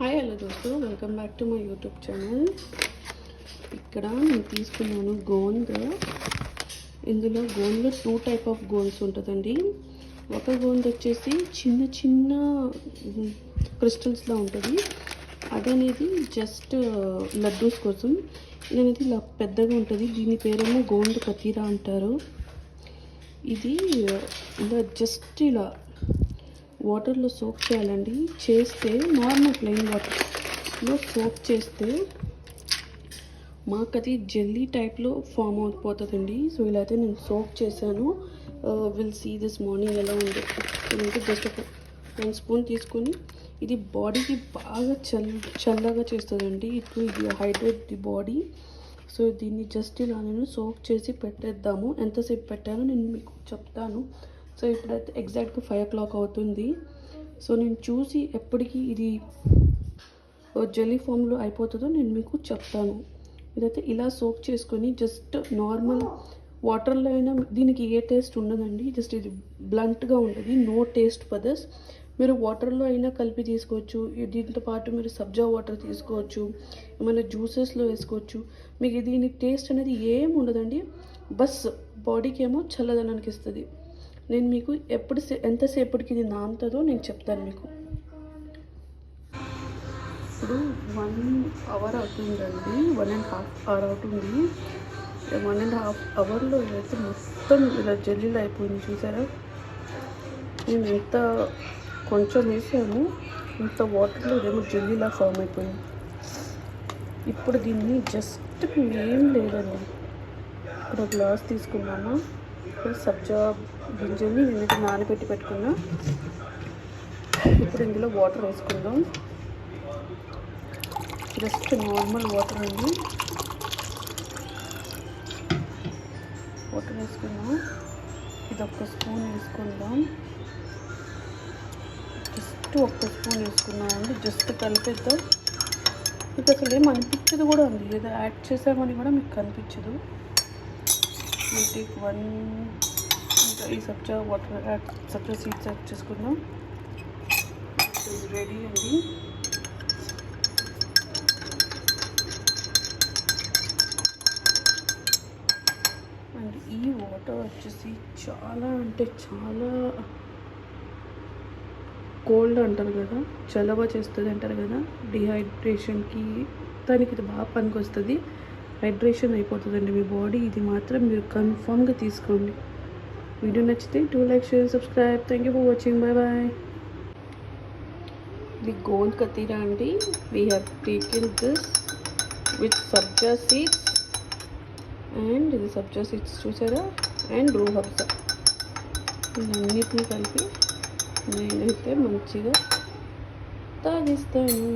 Hi hello దోస్తు, welcome back to my YouTube channel. ఇక్కడ నేను తీసుకున్నాను గోంద్. ఇందులో గోంద్లో 2 టైప్ ఆఫ్ గోంద్స్ ఉంటుందండి. ఒక గోంద్ వచ్చేసి చిన్న చిన్న క్రిస్టల్స్లా ఉంటుంది. అదనేది జస్ట్ లడ్డూస్ కోసం. ఇదనేది ఇలా పెద్దగా ఉంటుంది. దీని పేరేమో గోంద్ కతీరా అంటారు. ఇది ఇలా జస్ట్ ఇలా వాటర్లో సోక్ చేయాలండి. చేస్తే నార్మల్ ప్లెయిన్ వాటర్లో సోక్ చేస్తే మాకు అది జెల్లీ టైప్లో ఫామ్ అయిపోతుందండి. సో ఇలా అయితే నేను సోక్ చేశాను. విల్ సీ దిస్ మార్నింగ్ ఎలా ఉంది. నేనైతే జస్ట్ ఒక 1 స్పూన్ తీసుకొని ఇది బాడీకి బాగా చల్లగా చేస్తుందండి. ఇది హైడ్రేట్ ది బాడీ. సో దీన్ని జస్ట్ ఇలా నేను సోక్ చేసి పెట్టేద్దాము. ఎంతసేపు పెట్టానో నేను మీకు చెప్తాను. సో ఇప్పుడైతే ఎగ్జాక్ట్గా 5 o'clock అవుతుంది. సో నేను చూసి ఎప్పటికీ ఇది జెల్లీ ఫామ్లో అయిపోతుందో నేను మీకు చెప్తాను. ఇదైతే ఇలా సోక్ చేసుకొని జస్ట్ నార్మల్ వాటర్లో అయినా దీనికి ఏ టేస్ట్ ఉండదండి. జస్ట్ ఇది బ్లంట్గా ఉంటుంది. No taste for this. మీరు వాటర్లో అయినా కలిపి తీసుకోవచ్చు. దీంతో పాటు మీరు సబ్జా వాటర్ తీసుకోవచ్చు. ఏమైనా జ్యూసెస్లో వేసుకోవచ్చు. మీకు దీని టేస్ట్ అనేది ఏం ఉండదండి. బస్ బాడీకి ఏమో చల్లదనానికి ఇస్తుంది. నేను మీకు ఎంతసేపటికి ఇది నానుతుందో నేను చెప్తాను మీకు. ఇప్పుడు 1 hour అవుతుందండి. 1.5 hour అవుతుంది. 1.5 hourలో అయితే మొత్తం ఇలా జెల్లీలు అయిపోయింది. చూసారా, నేను ఎంత కొంచెం వేసాము ఇంత వాటర్లో ఇదేమో జెల్లీలా ఫామ్ అయిపోయింది. ఇప్పుడు దీన్ని జస్ట్ ఏం లేదండి. ఇప్పుడు గ్లాస్ తీసుకున్నామా, సబ్జా గింజల్ని నేనైతే నానబెట్టి పెట్టుకున్నా. ఇప్పుడు ఇందులో వాటర్ వేసుకుందాం. జస్ట్ నార్మల్ వాటర్ అండి. వాటర్ వేసుకుందాం. ఇది 1 స్పూన్ వేసుకుందాం. జస్ట్ 1 స్పూన్ వేసుకున్నామండి. జస్ట్ కలిపేద్దాం. మీకు అసలు ఏం అనిపించదు కూడా అండి. ఏదో యాడ్ చేసామని కూడా మీకు కనిపించదు. ఈ సబ్జా వాటర్ సబ్జా సీడ్స్ యాడ్ చేసుకుందాం. రెడీ అండి. అండ్ ఈ వాటర్ వచ్చేసి చాలా అంటే చాలా కోల్డ్ అంటారు కదా, చలవ చేస్తుంది అంటారు కదా, డిహైడ్రేషన్కి దానికి ఇది బాగా పనికి వస్తుంది. హైడ్రేషన్ అయిపోతుందండి మీ బాడీ. ఇది మాత్రం మీరు కన్ఫామ్గా తీసుకోండి. వీడియో నచ్చితే 2 like, share, subscribe. Thank you for watching. Bye bye. ఇది గోంద్ కతీరా అండి. We have taken this with sabja seeds. And ఇది సబ్జా సీడ్స్ చూసారా, అండ్ రూ హబ్సా. ఇవన్నిటిని కలిపి నేనైతే మంచిగా తాగిస్తాను.